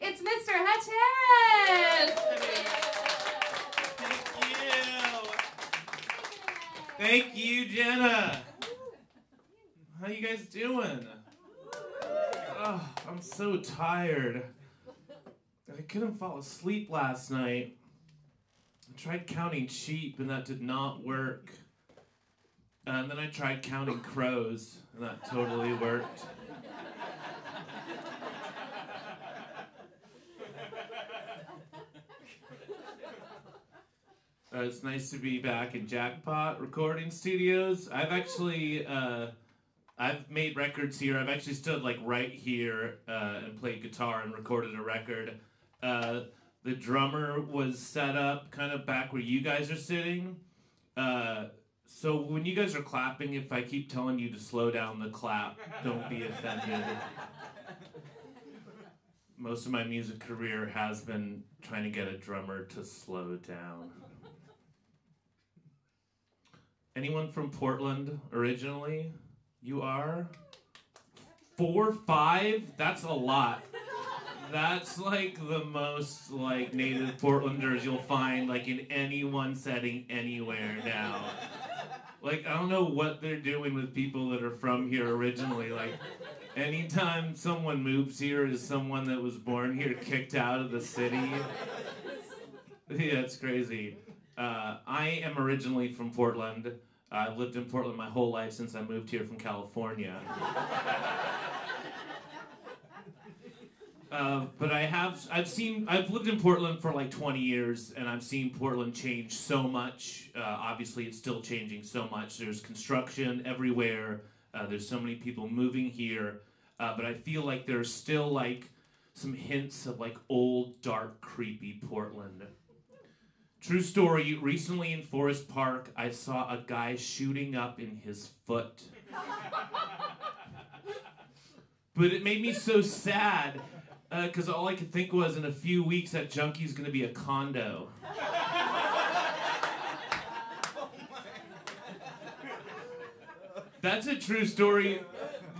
It's Mr. Hutch. Thank you, Jenna. How you guys doing? Oh, I'm so tired. I couldn't fall asleep last night. I tried counting sheep and that did not work. And then I tried counting crows and that totally worked. It's nice to be back in Jackpot recording studios. I've made records here. I've actually stood like right here and played guitar and recorded a record. The drummer was set up kind of back where you guys are sitting. So when you guys are clapping, if I keep telling you to slow down the clap, don't be offended. Most of my music career has been trying to get a drummer to slow down. Anyone from Portland originally? You are? 4, 5? That's a lot. That's like the most like native Portlanders you'll find like in any one setting anywhere now. Like I don't know what they're doing with people that are from here originally. Like anytime someone moves here is someone that was born here kicked out of the city. Yeah, it's crazy. I am originally from Portland. I've lived in Portland my whole life since I moved here from California. But I've lived in Portland for like 20 years and I've seen Portland change so much. Obviously it's still changing so much. There's construction everywhere. There's so many people moving here. But I feel like there's still like some hints of like old, dark, creepy Portland. True story, recently in Forest Park, I saw a guy shooting up in his foot. But it made me so sad, because all I could think was in a few weeks that junkie's going to be a condo. That's a true story.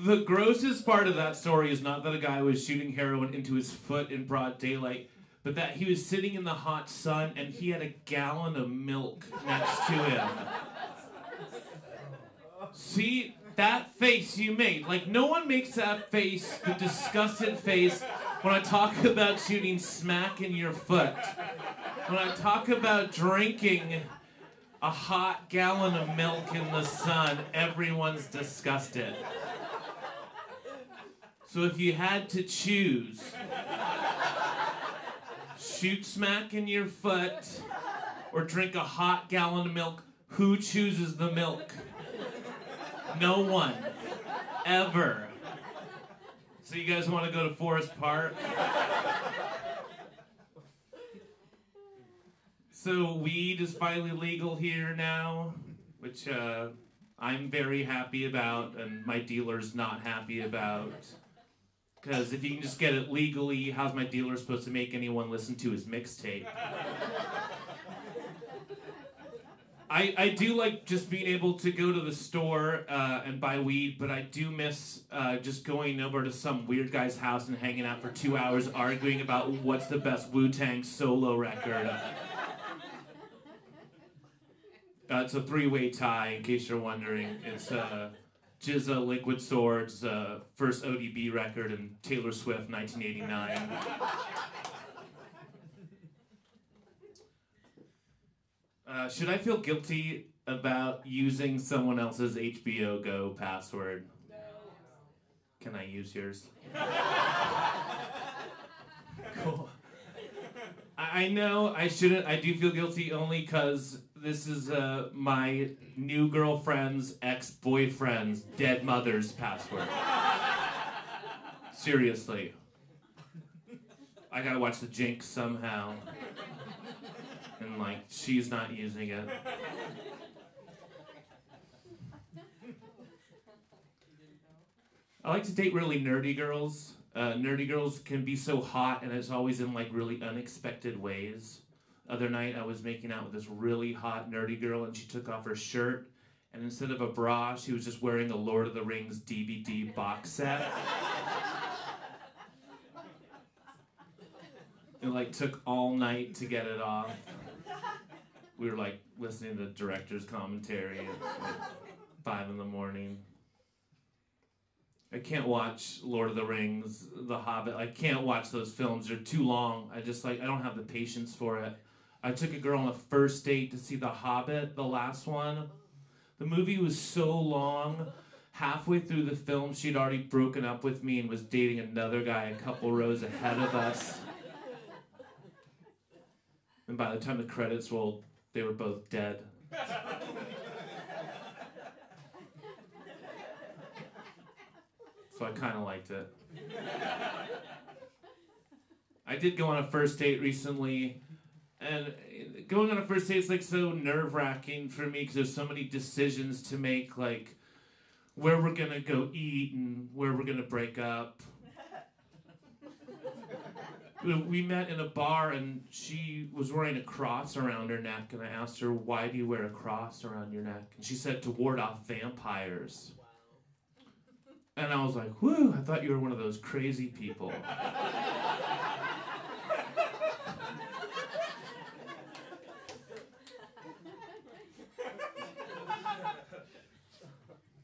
The grossest part of that story is not that a guy was shooting heroin into his foot in broad daylight, but that he was sitting in the hot sun and he had a gallon of milk next to him. See, that face you made. Like, no one makes that face, the disgusted face, when I talk about shooting smack in your foot. When I talk about drinking a hot gallon of milk in the sun, everyone's disgusted. So if you had to choose, shoot smack in your foot or drink a hot gallon of milk, who chooses the milk? No one. Ever. So you guys want to go to Forest Park? So weed is finally legal here now, which I'm very happy about and my dealer's not happy about. Because if you can just get it legally, how's my dealer supposed to make anyone listen to his mixtape? I do like just being able to go to the store and buy weed, but I do miss just going over to some weird guy's house and hanging out for 2 hours arguing about what's the best Wu-Tang solo record. It's a three-way tie, in case you're wondering. It's Jizza, Liquid Swords, first ODB record, and Taylor Swift, 1989. Should I feel guilty about using someone else's HBO Go password? No. Can I use yours? Cool. I know I shouldn't. I do feel guilty only because this is my new girlfriend's ex-boyfriend's dead mother's password. Seriously. I gotta watch The Jinx somehow. And like, she's not using it. I like to date really nerdy girls. Nerdy girls can be so hot and it's always in like really unexpected ways. Other night I was making out with this really hot nerdy girl and she took off her shirt and instead of a bra she was just wearing a Lord of the Rings DVD box set. It like took all night to get it off. We were like listening to the director's commentary at like 5 in the morning. I can't watch Lord of the Rings, The Hobbit. I can't watch those films. They're too long. I don't have the patience for it. I took a girl on a first date to see The Hobbit, the last one. The movie was so long. Halfway through the film, she'd already broken up with me and was dating another guy a couple rows ahead of us. And by the time the credits rolled, they were both dead. So I kind of liked it. I did go on a first date recently, and going on a first date is like so nerve-wracking for me because there's so many decisions to make, like where we're gonna go eat and where we're gonna break up. We met in a bar and she was wearing a cross around her neck, and I asked her, "Why do you wear a cross around your neck?" And she said, "To ward off vampires." And I was like, whew, I thought you were one of those crazy people.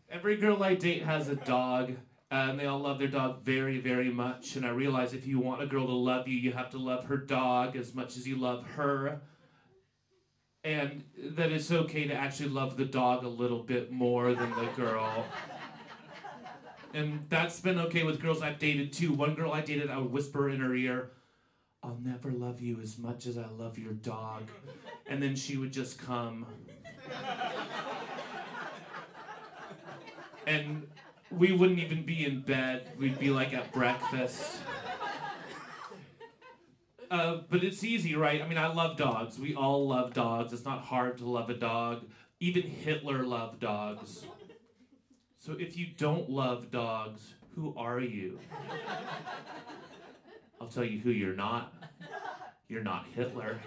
Every girl I date has a dog, and they all love their dog very, very much. And I realize if you want a girl to love you, you have to love her dog as much as you love her. And that it's okay to actually love the dog a little bit more than the girl. And that's been okay with girls I've dated too. One girl I dated, I would whisper in her ear, "I'll never love you as much as I love your dog." And then she would just come. And we wouldn't even be in bed. We'd be like at breakfast. But it's easy, right? I mean, I love dogs. We all love dogs. It's not hard to love a dog. Even Hitler loved dogs. So if you don't love dogs, who are you? I'll tell you who you're not. You're not Hitler.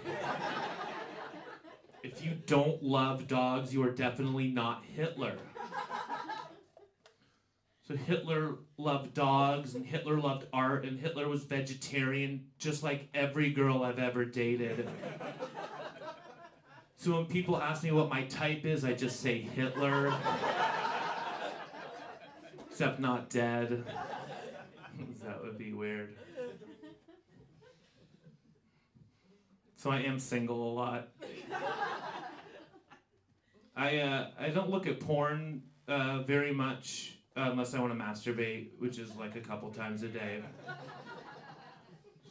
If you don't love dogs, you are definitely not Hitler. So Hitler loved dogs, and Hitler loved art, and Hitler was vegetarian, just like every girl I've ever dated. So when people ask me what my type is, I just say Hitler. Except not dead. That would be weird. So I am single a lot. I don't look at porn very much unless I want to masturbate, which is like a couple times a day.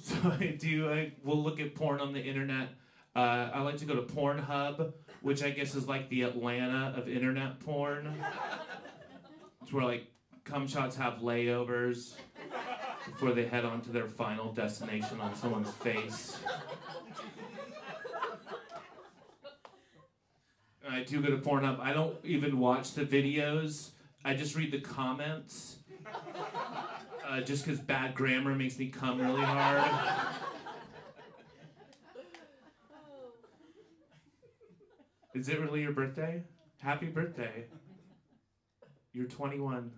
So I will look at porn on the internet. I like to go to Pornhub, which I guess is like the Atlanta of internet porn. It's where like cum shots have layovers before they head on to their final destination on someone's face. I do go to Pornhub. I don't even watch the videos. I just read the comments. Just because bad grammar makes me cum really hard. Is it really your birthday? Happy birthday. You're 21.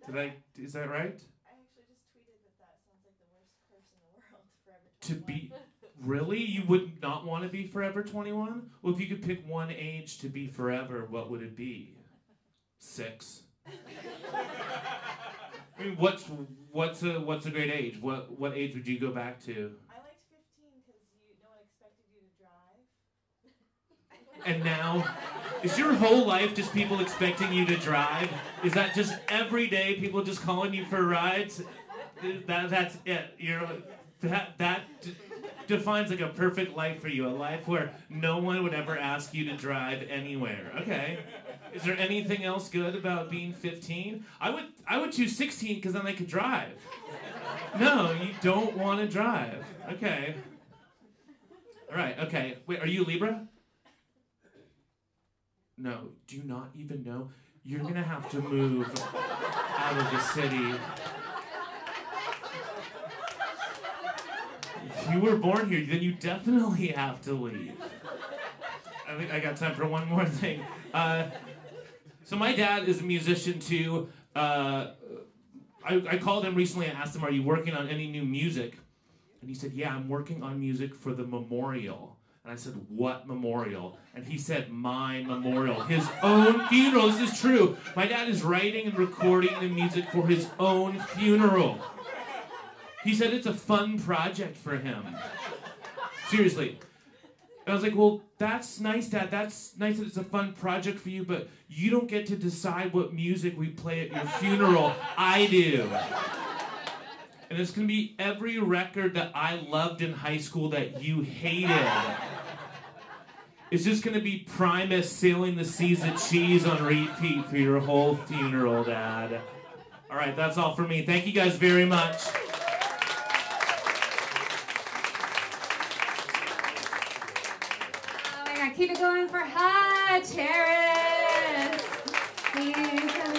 Is that right? I actually just tweeted that sounds like the worst curse in the world, Forever 21. To be, really? You would not want to be forever 21? Well, if you could pick one age to be forever, what would it be? 6? I mean, what's a great age? What age would you go back to? I liked 15 because no one expected you to drive. And now, is your whole life just people expecting you to drive? Is that just every day people just calling you for rides? That's it. That defines like a perfect life for you, a life where no one would ever ask you to drive anywhere. Okay. Is there anything else good about being 15? I would choose 16 because then I could drive. No, you don't want to drive. Okay. All right. Okay. Wait, are you Libra? No. Do you not even know? You're gonna have to move out of the city. If you were born here, then you definitely have to leave. I think I got time for one more thing. So my dad is a musician too. I called him recently and asked him, "Are you working on any new music?" And he said, yeah, I'm working on music for the memorial. And I said, what memorial? And he said, my memorial. His own funeral. This is true. My dad is writing and recording the music for his own funeral. He said it's a fun project for him. Seriously. And I was like, well, that's nice, Dad. That's nice that it's a fun project for you, but you don't get to decide what music we play at your funeral. I do. And it's going to be every record that I loved in high school that you hated. It's just going to be Primus Sailing the Seas of Cheese on repeat for your whole funeral, Dad. All right, that's all for me. Thank you guys very much. Oh my God, keep it going for Hutch, Harris. Please.